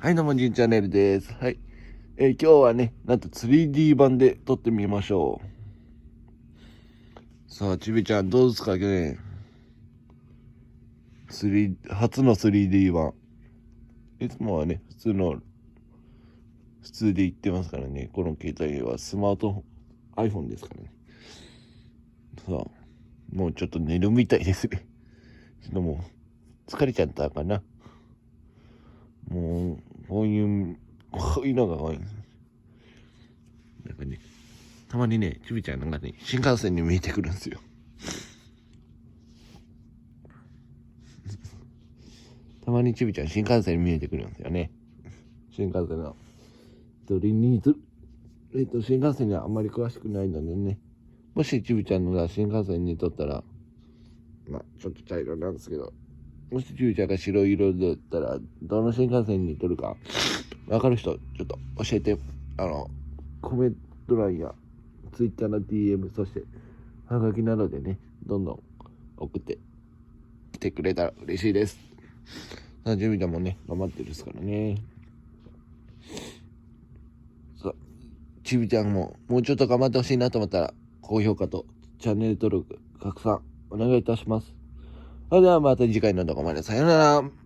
はい、どうも、じんチャンネルです。はい。今日はね、なんと 3D 版で撮ってみましょう。さあ、ちびちゃん、どうですかね。初の 3D 版。いつもはね、普通で言ってますからね。この携帯はスマート iPhone ですからね。さあ、もうちょっと寝るみたいですね。ちょっともう、疲れちゃったかな。もう、こういうのが多いんです。なんかね、たまにね、ちびちゃんなんかね、新幹線に見えてくるんですよ。たまにちびちゃん新幹線に見えてくるんですよね。新幹線の。新幹線にはあんまり詳しくないのでね。もしちびちゃんのが新幹線に撮ったら、まあ、ちょっと茶色なんですけど、もしちびちゃんが白色でったら、どの新幹線に撮るか、わかる人、ちょっと教えて、コメント欄や、ツイッターの DM、そして、はがきなどでね、どんどん送ってきてくれたら嬉しいです。さあ、ちびちゃんもね、頑張ってるですからね。さあ、ちびちゃんももうちょっと頑張ってほしいなと思ったら、高評価とチャンネル登録、拡散お願いいたします。それではまた次回の動画までさようなら。